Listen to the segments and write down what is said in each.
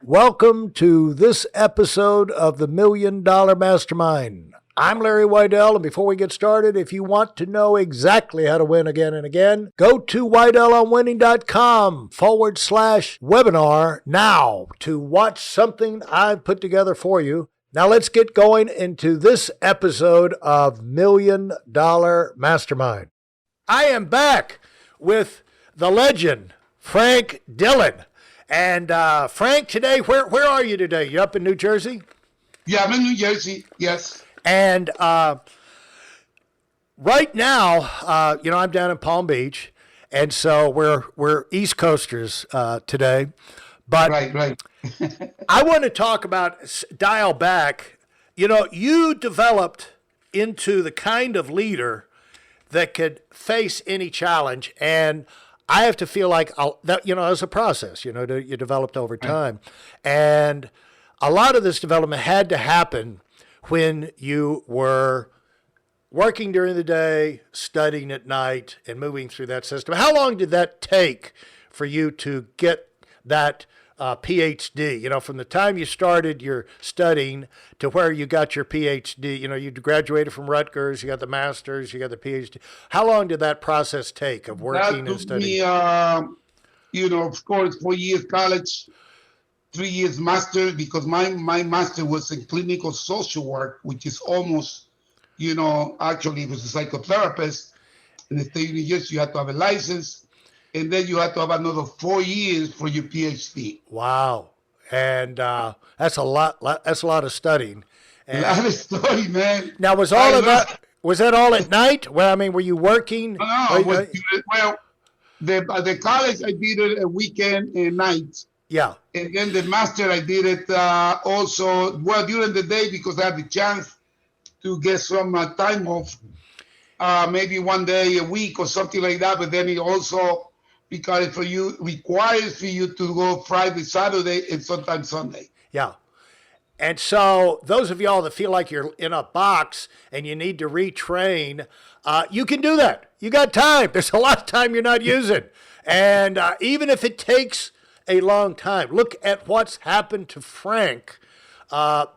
Welcome to this episode of the $1 Million Mastermind. I'm Larry Weidel, and before we get started, if you want to know exactly how to win again and again, go to weidelonwinning.com/webinar now to watch something I've put together for you. Now let's get going into this episode of $1 Million Mastermind. I am back with the legend, Frank Dillion. And Frank, today, where are you today? You up in New Jersey? Yeah, I'm in New Jersey, yes. And right now, I'm down in Palm Beach, and so we're East Coasters today. But Right. I want to talk about, dial back. You developed into the kind of leader that could face any challenge, and I have to feel like that, as a process, you developed over time. And a lot of this development had to happen when you were working during the day, studying at night, and moving through that system. How long did that take for you to get that PhD? From the time you started your studying to where you got your PhD, you graduated from Rutgers, you got the master's, you got the PhD. How long did that process take of working and studying? That took me, of course, 4 years college, 3 years master, because my master was in clinical social work, which is almost, actually it was a psychotherapist. In the state of New Jersey, you have to have a license. And then you have to have another 4 years for your PhD. Wow. And that's a lot. That's a lot of studying. And a lot of study, man. Now, was that all at night? Well, were you working? No, the college, I did it a weekend and night. Yeah. And then the master, I did it also, during the day, because I had the chance to get some time off, maybe one day a week or something like that. But then it also, because requires for you to go Friday, Saturday, and sometimes Sunday. Yeah. And so those of y'all that feel like you're in a box and you need to retrain, you can do that. You got time. There's a lot of time you're not using. And even if it takes a long time, look at what's happened to Frank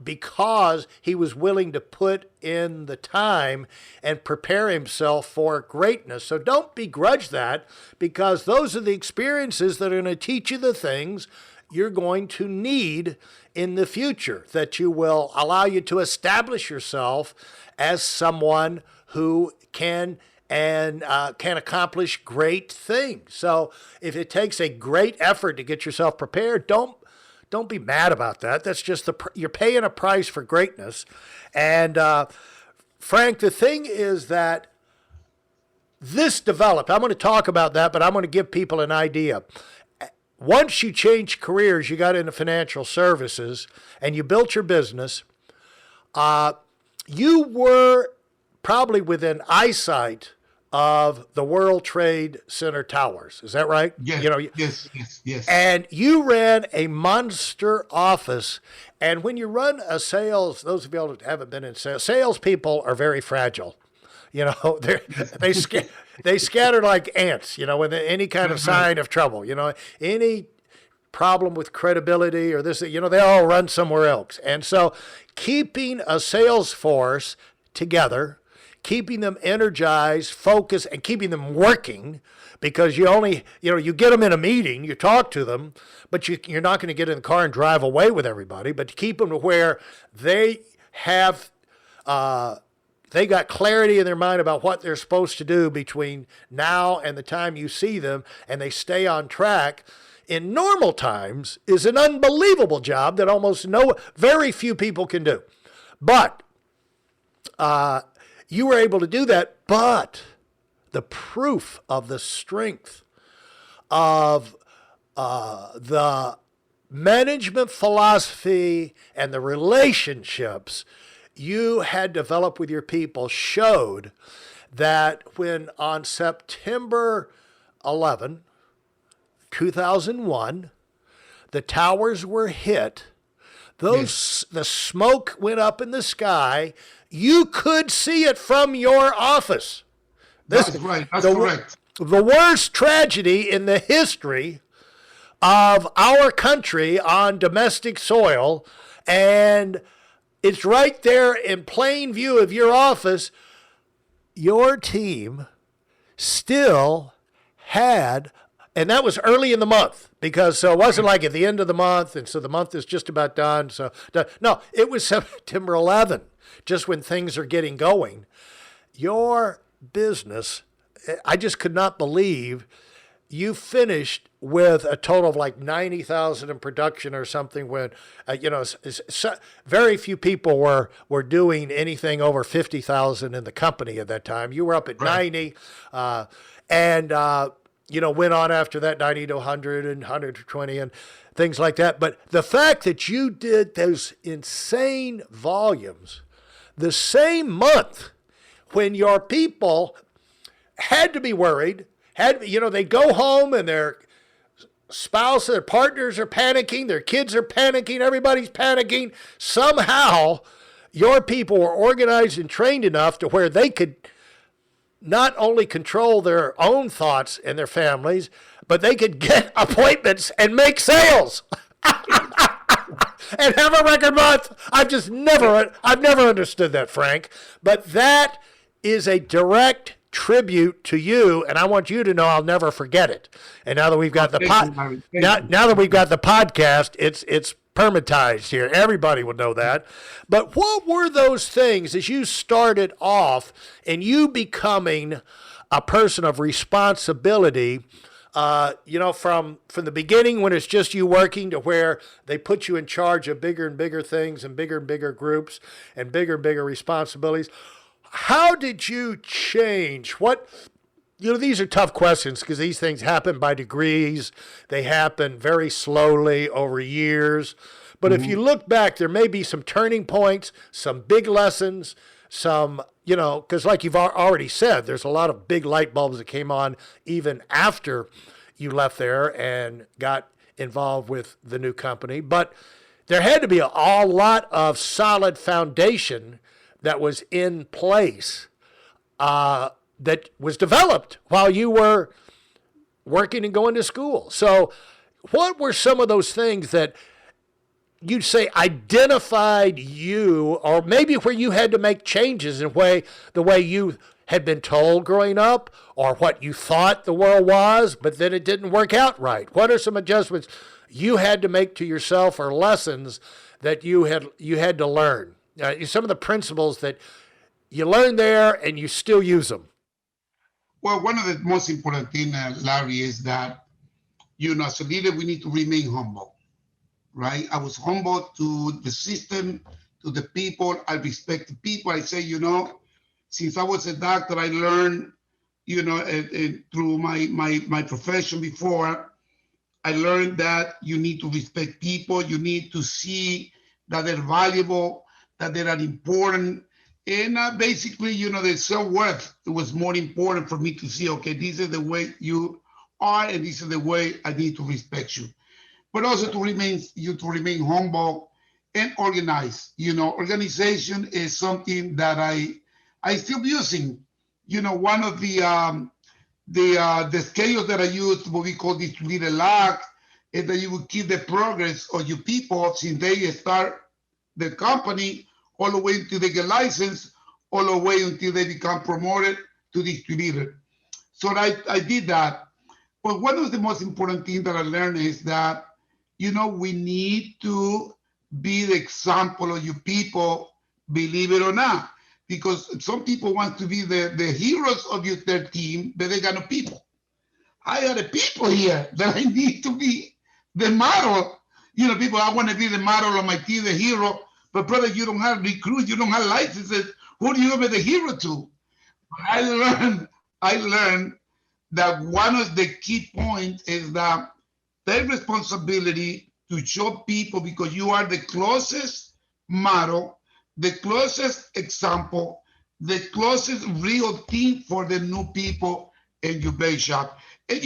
because he was willing to put in the time and prepare himself for greatness. So don't begrudge that, because those are the experiences that are going to teach you the things you're going to need in the future, that you will allow you to establish yourself as someone who can accomplish great things. So if it takes a great effort to get yourself prepared, don't be mad about that. That's just you're paying a price for greatness. And Frank, the thing is that this developed. I'm going to talk about that, but I'm going to give people an idea. Once you changed careers, you got into financial services and you built your business, you were probably within eyesight of the World Trade Center towers. Is that right? Yes. Yes. And you ran a monster office. And when you run a sales, those of you that haven't been in sales, salespeople are very fragile. They scatter like ants, with any kind of sign of trouble, any problem with credibility or this, they all run somewhere else. And so keeping a sales force together, keeping them energized, focused, and keeping them working, because you only, you get them in a meeting, you talk to them, but you're not going to get in the car and drive away with everybody, but to keep them to where they have, they got clarity in their mind about what they're supposed to do between now and the time you see them, and they stay on track in normal times is an unbelievable job that very few people can do. But you were able to do that, but the proof of the strength of the management philosophy and the relationships you had developed with your people showed that when on September 11, 2001, the towers were hit, the smoke went up in the sky. You could see it from your office. That's right. That's correct. The worst tragedy in the history of our country on domestic soil, and it's right there in plain view of your office. Your team still had, and that was early in the month, because so it wasn't like at the end of the month, and so the month is just about done. So no, it was September 11th, just when things are getting going. Your business, I just could not believe you finished with a total of like 90,000 in production or something, when very few people were doing anything over 50,000 in the company at that time. You were up at 90, and went on after that 90 to 100 and 120 and things like that. But the fact that you did those insane volumes the same month when your people had to be worried, they go home and their spouse, their partners are panicking, their kids are panicking, everybody's panicking. Somehow, your people were organized and trained enough to where they could not only control their own thoughts and their families, but they could get appointments and make sales and have a record month. I've never understood that, Frank. But that is a direct tribute to you, and I want you to know I'll never forget it. And now that we've got now that we've got the podcast, it's permatized here. Everybody will know that. But what were those things as you started off and you becoming a person of responsibility? From the beginning, when it's just you working, to where they put you in charge of bigger and bigger things and bigger groups and bigger responsibilities. How did you change? These are tough questions because these things happen by degrees. They happen very slowly over years. But if you look back, there may be some turning points, some big lessons, some, because like you've already said, there's a lot of big light bulbs that came on even after you left there and got involved with the new company. But there had to be a lot of solid foundation that was in place, that was developed while you were working and going to school. So what were some of those things that you'd say identified you, or maybe where you had to make changes in the way you had been told growing up, or what you thought the world was, but then it didn't work out right? What are some adjustments you had to make to yourself, or lessons that you had to learn? Some of the principles that you learned there and you still use them. Well, one of the most important things, Larry, is that, as a leader, we need to remain humble, right? I was humble to the system, to the people. I respect the people. I say, since I was a doctor, I learned, through my profession before, I learned that you need to respect people. You need to see that they're valuable, that they are important. And basically, the self-worth, it was more important for me to see, okay, this is the way you are, and this is the way I need to respect you. But also to remain humble and organized. Organization is something that I still using. One of the scales that I use, what we call distributed lag, is that you will keep the progress of your people since they start the company all the way until they get licensed, all the way until they become promoted to distributor. So I did that. But one of the most important things that I learned is that, we need to be the example of you people, believe it or not. Because some people want to be the heroes of their team, but they got no people. I got a people here that I need to be the model. People, I want to be the model of my team, the hero. But brother, you don't have recruits, you don't have licenses. Who do you be the hero to? I learned that one of the key points is that take responsibility to show people, because you are the closest model, the closest example, the closest real team for the new people in your base shop. And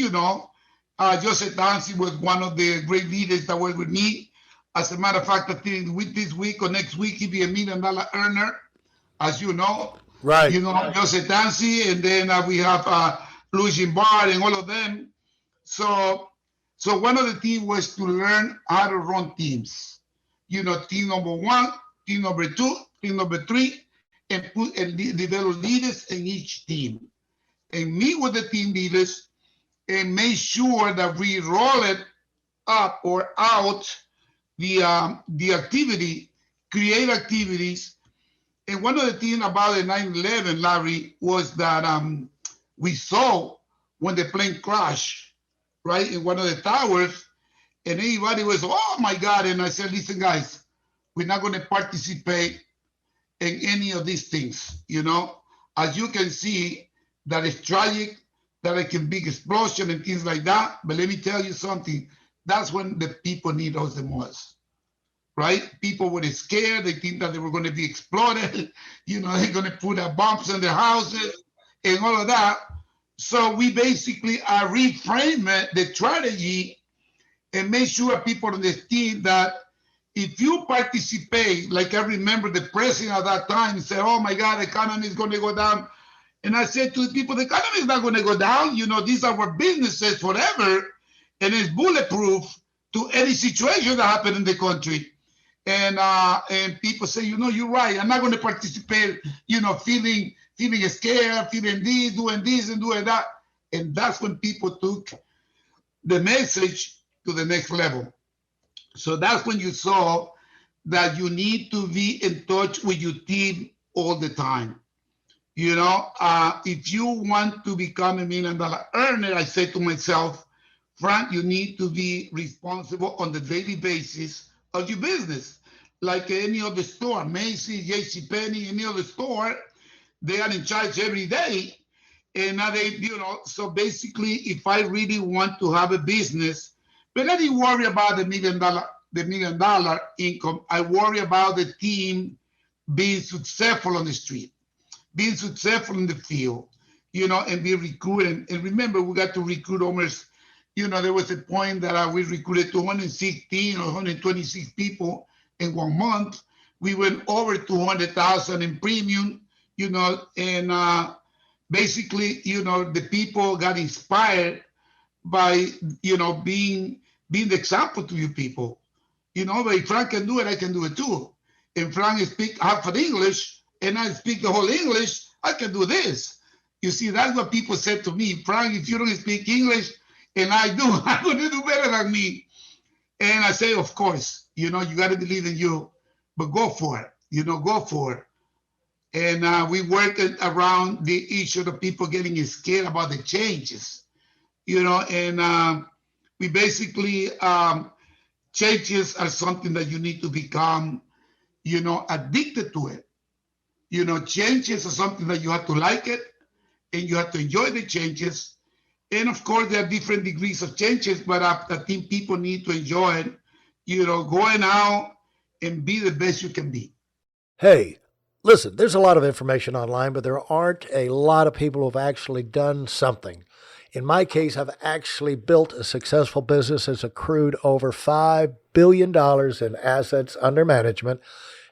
Joseph Dancy was one of the great leaders that worked with me. As a matter of fact, I think this week or next week, he'll be $1 million earner, as you know. Right. Joseph Dancy, and then we have Louis Gimbard and all of them. So So one of the things was to learn how to run teams. Team number one, team number two, team number three, and develop leaders in each team. And meet with the team leaders and make sure that we roll it up or out the activity, create activities. And one of the things about the 9/11, Larry, was that we saw when the plane crashed, right, in one of the towers, and everybody was, oh my God. And I said, listen, guys, we're not going to participate in any of these things. As you can see, that is tragic, that it can be explosion and things like that. But let me tell you something. That's when the people need us the most, right? People were scared. They think that they were going to be exploded. They're going to put bombs in their houses and all of that. So we basically reframe the strategy and make sure people understand that if you participate, like I remember the president at that time said, oh my God, the economy is going to go down. And I said to the people, the economy is not going to go down. These are our businesses forever, and it's bulletproof to any situation that happen in the country. And people say, you're right. I'm not going to participate, feeling scared, feeling this, and doing that. And that's when people took the message to the next level. So that's when you saw that you need to be in touch with your team all the time. If you want to become a $1 million earner, I say to myself, Frank, you need to be responsible on the daily basis of your business. Like any other store, Macy's, JCPenney, any other store, they are in charge every day. And now so basically, if I really want to have a business, but I didn't worry about the $1 million income. I worry about the team being successful on the street, being successful in the field, and be recruiting. And remember, we got to recruit almost, there was a point that we recruited 216 or 126 people in 1 month. We went over 200,000 in premium, and basically, the people got inspired by, being the example to you people. But if Frank can do it, I can do it too. If Frank speak half of English and I speak the whole English, I can do this. You see, that's what people said to me. Frank, if you don't speak English and I do, I'm going to do better than me. And I say, of course, you got to believe in you, but go for it. Go for it. And we work around the issue of people getting scared about the changes, and we basically, changes are something that you need to become, addicted to it. Changes are something that you have to like it and you have to enjoy the changes. And of course, there are different degrees of changes, but I think people need to enjoy it, going out and be the best you can be. Hey, listen, there's a lot of information online, but there aren't a lot of people who have actually done something. In my case, I've actually built a successful business that's accrued over $5 billion in assets under management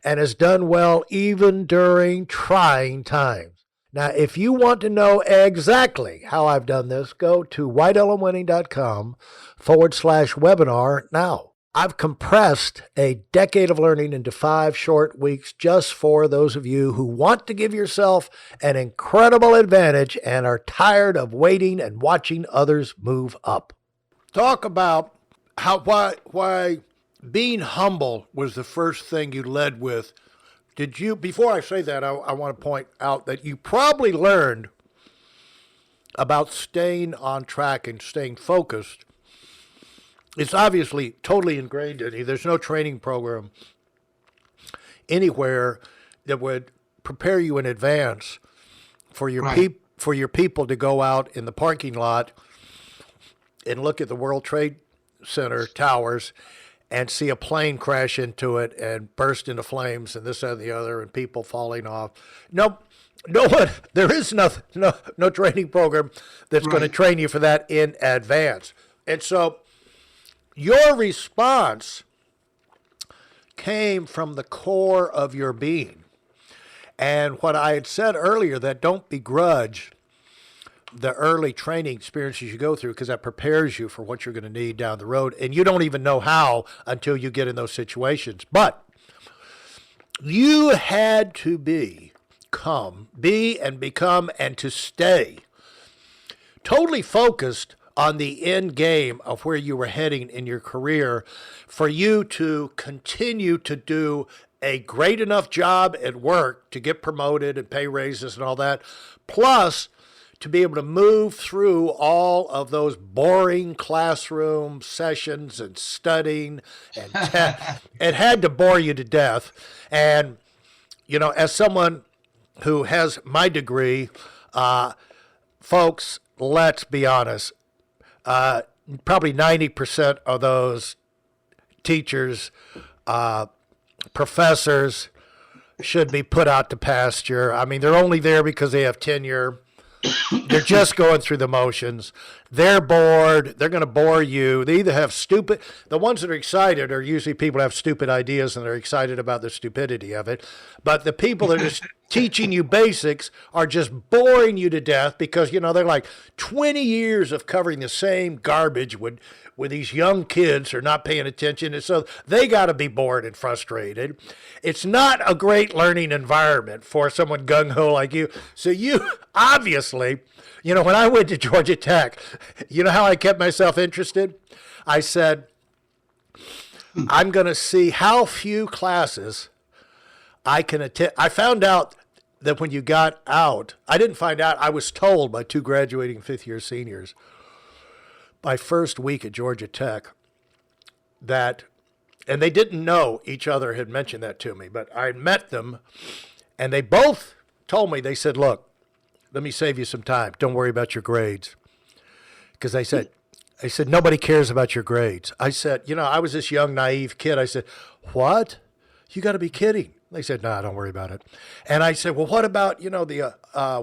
and has done well even during trying times. Now, if you want to know exactly how I've done this, go to whiteelementwinning.com/webinar now. I've compressed a decade of learning into 5 short weeks just for those of you who want to give yourself an incredible advantage and are tired of waiting and watching others move up. Talk about why being humble was the first thing you led with. Before I say that, I want to point out that you probably learned about staying on track and staying focused. It's obviously totally ingrained in you. There's no training program anywhere that would prepare you in advance for your Right. for your people to go out in the parking lot and look at the World Trade Center towers and see a plane crash into it and burst into flames and this, that, and the other, and people falling off. Nope. No one. There is nothing. No training program that's going to Right. train you for that in advance. And so your response came from the core of your being. And what I had said earlier, that don't begrudge the early training experiences you go through, because that prepares you for what you're going to need down the road. And you don't even know how until you get in those situations. But you had to be and become and to stay totally focused on the end game of where you were heading in your career for you to continue to do a great enough job at work to get promoted and pay raises and all that, plus to be able to move through all of those boring classroom sessions and studying and it had to bore you to death. And, you know, as someone who has my degree, folks, let's be honest, probably 90% of those teachers, professors should be put out to pasture. I mean, they're only there because they have tenure. They're just going through the motions. They're bored. They're going to bore you. They either have the ones that are excited are usually people who have stupid ideas and they're excited about the stupidity of it. But the people that are just teaching you basics are just boring you to death because, you know, they're like 20 years of covering the same garbage with these young kids who are not paying attention. And so they got to be bored and frustrated. It's not a great learning environment for someone gung-ho like you. So you obviously, you know, when I went to Georgia Tech, you know how I kept myself interested? I said, I'm going to see how few classes I can attend. I found out that when you got out, I didn't find out, I was told by two graduating fifth-year seniors, my first week at Georgia Tech, that, and they didn't know each other had mentioned that to me, but I met them, and they both told me, they said, look, let me save you some time. Don't worry about your grades. Because I said, nobody cares about your grades. I said, you know, I was this young, naive kid. I said, what? You got to be kidding. They said, no, don't worry about it. And I said, well, what about, you know,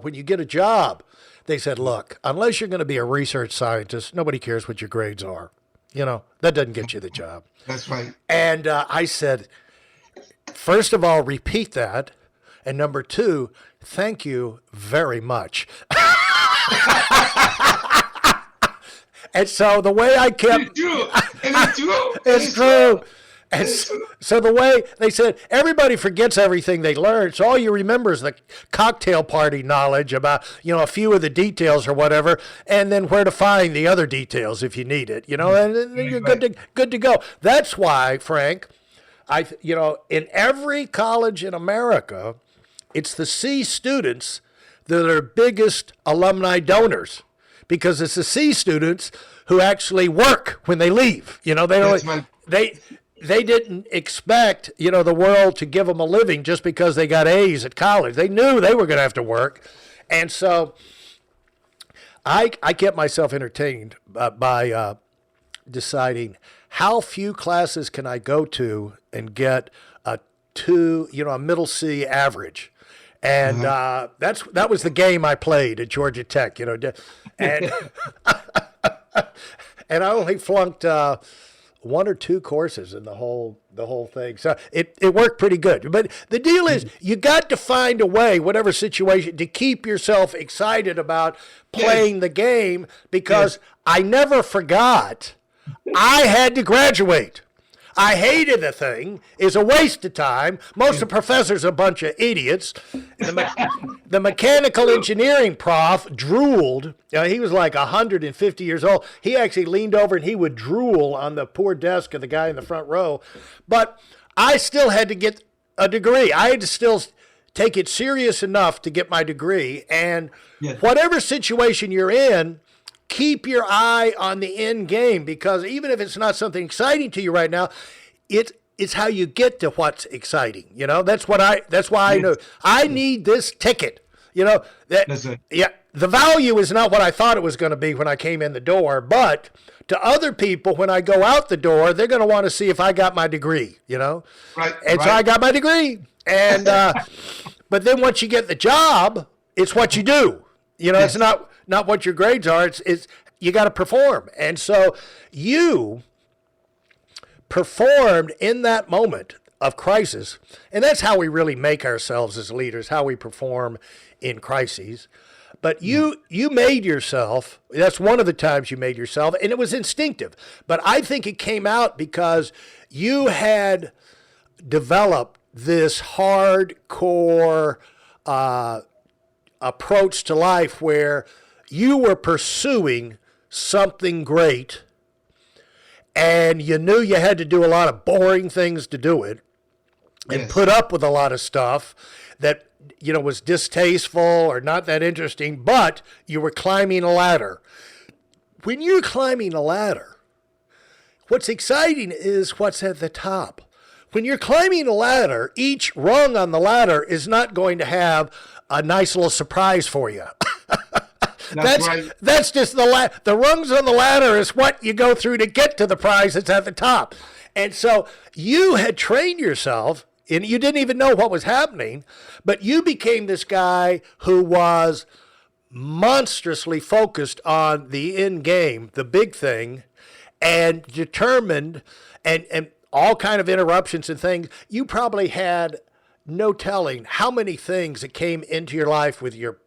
when you get a job? They said, look, unless you're going to be a research scientist, nobody cares what your grades are. You know, that doesn't get you the job. That's right. And I said, first of all, repeat that. And number two, thank you very much. And so the way I kept... It's true. It's true. It's true. And so the way they said, everybody forgets everything they learned. So all you remember is the cocktail party knowledge about, you know, a few of the details or whatever, and then where to find the other details if you need it, you know, and then you're good to go. That's why, Frank, you know, in every college in America, it's the C students that are biggest alumni donors, because it's the C students who actually work when they leave. You know, they didn't expect, you know, the world to give them a living just because they got A's at college. They knew they were going to have to work. And so I kept myself entertained by deciding how few classes can I go to and get a middle C average. And that was the game I played at Georgia Tech, you know, and and I only flunked one or two courses in the whole thing. So it worked pretty good. But the deal is, you got to find a way, whatever situation, to keep yourself excited about playing the game, because I never forgot I had to graduate. I hated the thing. It's a waste of time. Most of the professors are a bunch of idiots. The mechanical engineering prof drooled. He was like 150 years old. He actually leaned over and he would drool on the poor desk of the guy in the front row. But I still had to get a degree. I had to still take it serious enough to get my degree. And whatever situation you're in, keep your eye on the end game, because even if it's not something exciting to you right now, it's how you get to what's exciting. You know, that's why I know I need this ticket. You know, the value is not what I thought it was going to be when I came in the door, but to other people, when I go out the door, they're going to want to see if I got my degree, you know? Right. And so I got my degree. And, but then once you get the job, it's what you do. You know, it's not what your grades are. It's you got to perform. And so you performed in that moment of crisis. And that's how we really make ourselves as leaders, how we perform in crises. But you made yourself. That's one of the times you made yourself, and it was instinctive. But I think it came out because you had developed this hardcore approach to life where you were pursuing something great, and you knew you had to do a lot of boring things to do it, and Yes. put up with a lot of stuff that was distasteful or not that interesting, but you were climbing a ladder. When you're climbing a ladder, what's exciting is what's at the top. When you're climbing a ladder, each rung on the ladder is not going to have a nice little surprise for you. That's right. That's just the rungs on the ladder is what you go through to get to the prize that's at the top. And so you had trained yourself, and you didn't even know what was happening, but you became this guy who was monstrously focused on the end game, the big thing, and determined, and all kind of interruptions and things. You probably had no telling how many things that came into your life with your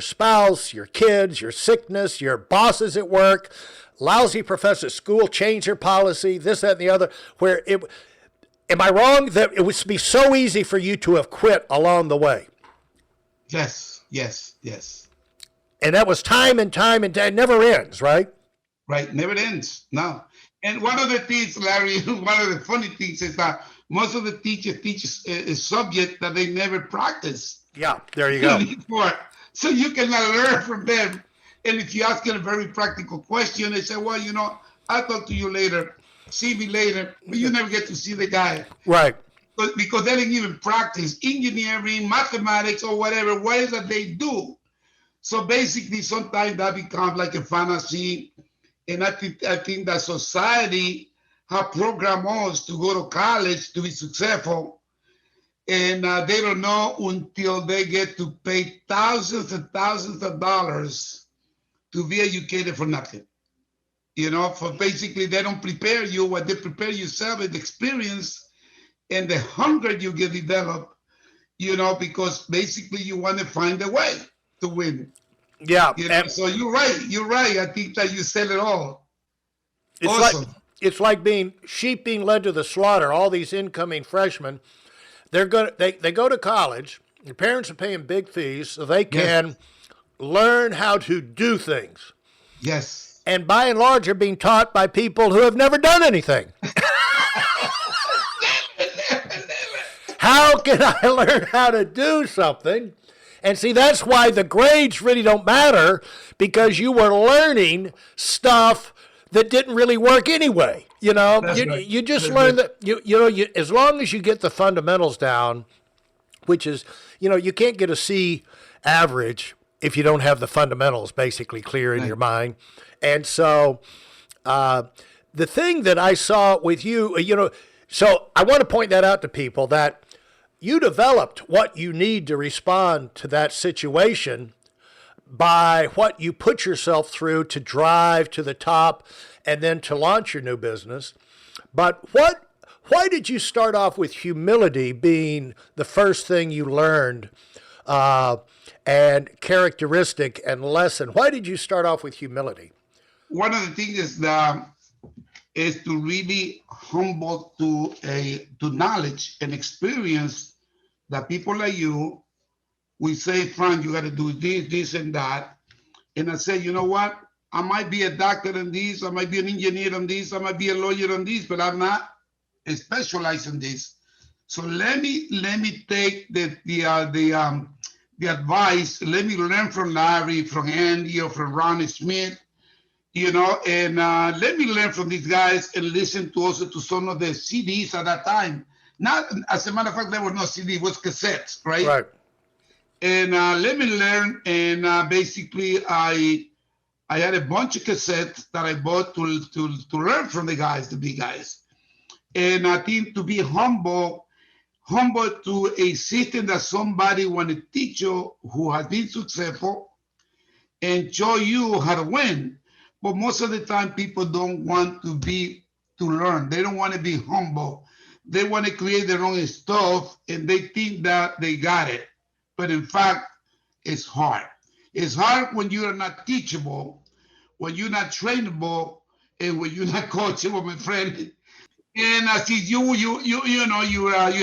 spouse, your kids, your sickness, your bosses at work, lousy professors at school, change your policy, this, that, and the other, where am I wrong that it would be so easy for you to have quit along the way? Yes, yes, yes. And that was time and time, and it never ends, right? Right, never ends. No. And one of the things, Larry, one of the funny things is that most of the teachers teach a subject that they never practice. Yeah, there you go. Before. So you cannot learn from them. And if you ask them a very practical question, they say, well, I'll talk to you later. See me later. But you never get to see the guy. Right. Because they didn't even practice engineering, mathematics, or whatever. What is that they do? So basically, sometimes that becomes like a fantasy. And I think that society has programmed us to go to college to be successful. And they don't know until they get to pay thousands and thousands of dollars to be educated for nothing. For basically, they don't prepare you. What they prepare yourself is the experience and the hunger you get developed, because basically you want to find a way to win. Yeah. So you're right. I think that you said it all. It's awesome. It's like sheep being led to the slaughter. All these incoming freshmen, they go to college. Their parents are paying big fees so they can learn how to do things. Yes. And by and large, are being taught by people who have never done anything. How can I learn how to do something? And see, that's why the grades really don't matter, because you were learning stuff that didn't really work anyway. You just learn that, as long as you get the fundamentals down, which is, you can't get a C average if you don't have the fundamentals basically clear in your mind. And so the thing that I saw with you, so I want to point that out to people, that you developed what you need to respond to that situation by what you put yourself through to drive to the top and then to launch your new business. But why did you start off with humility being the first thing you learned, and characteristic and lesson? Why did you start off with humility? One of the things is to really humble to knowledge and experience that people like you, we say, Frank, you got to do this, and that. And I say, you know what? I might be a doctor in this, I might be an engineer on this, I might be a lawyer on this, but I'm not specialized in this. So let me take the advice. Let me learn from Larry, from Andy, or from Ron Smith, and let me learn from these guys and listen to also to some of the CDs at that time. Not, as a matter of fact, there was no CD, it was cassettes, right? Right. And let me learn. And basically, I had a bunch of cassettes that I bought to learn from the guys, the big guys. And I think to be humble to a system that somebody want to teach you who has been successful and show you how to win. But most of the time, people don't want to learn. They don't want to be humble. They want to create their own stuff, and they think that they got it. But in fact, it's hard. It's hard when you are not teachable, when you're not trainable, and when you're not coachable, my friend. And I said, your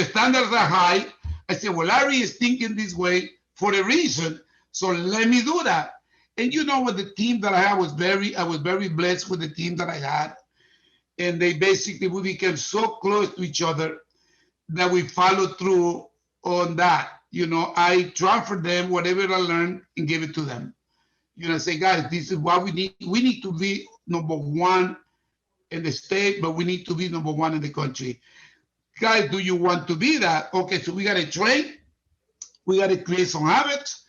standards are high. I said, well, Larry is thinking this way for a reason, so let me do that. And with the team that I had I was very blessed with the team that I had, and we became so close to each other that we followed through on that. I transferred them whatever I learned and gave it to them. Say, guys, this is what we need. We need to be number one in the state, but we need to be number one in the country. Guys, do you want to be that? Okay, so we got to train. We got to create some habits.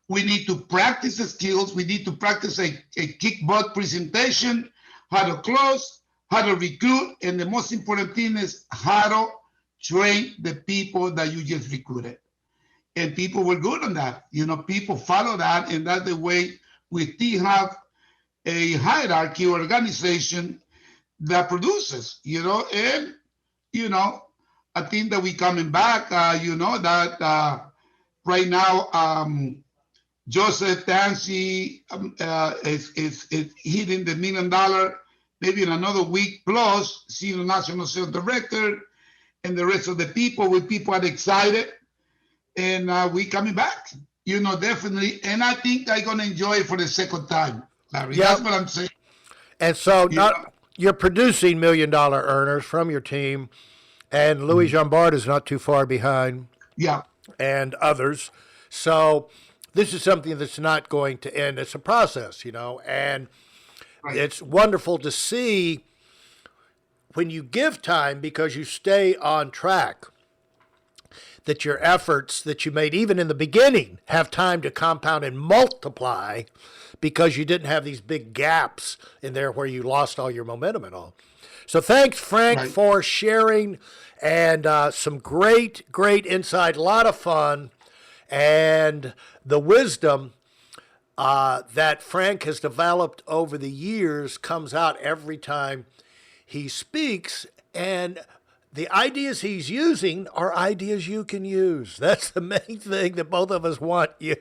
We need to practice the skills. We need to practice a kick butt presentation, how to close, how to recruit, and the most important thing is how to train the people that you just recruited. And people were good on that. People follow that, and that's the way we still have a hierarchy organization that produces, and, I think that we coming back, that right now, Joseph Dancy is hitting the $1 million, maybe in another week plus, senior national sales director, and the rest of the people are excited, and we coming back, definitely. And I think I'm going to enjoy it for the second time, Larry. Yep. That's what I'm saying. And so you're producing $1 million earners from your team, and Louis Jambard is not too far behind. Yeah. And others. So this is something that's not going to end. It's a process, and right. It's wonderful to see when you give time, because you stay on track, that your efforts that you made even in the beginning have time to compound and multiply, because you didn't have these big gaps in there where you lost all your momentum and all. So thanks, Frank, right. for sharing, and some great insight, a lot of fun, and the wisdom that Frank has developed over the years comes out every time he speaks, and the ideas he's using are ideas you can use. That's the main thing that both of us want. You're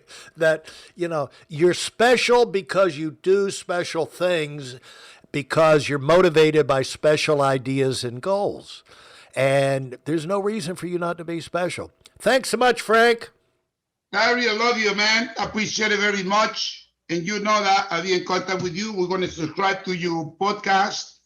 special because you do special things, because you're motivated by special ideas and goals. And there's no reason for you not to be special. Thanks so much, Frank. Larry, I love you, man. I appreciate it very much. And you know that I'll be in contact with you. We're going to subscribe to your podcast,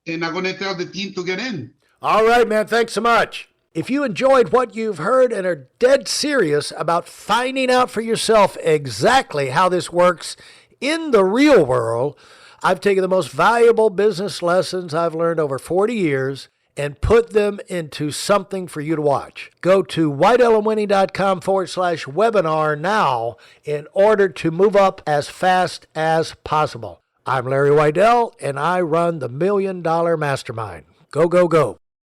and I'm going to tell the team to get in. All right, man. Thanks so much. If you enjoyed what you've heard and are dead serious about finding out for yourself exactly how this works in the real world, I've taken the most valuable business lessons I've learned over 40 years and put them into something for you to watch. Go to WeidelandWinning.com/webinar now in order to move up as fast as possible. I'm Larry Weidel, and I run the $1 Million Mastermind. Go, go, go.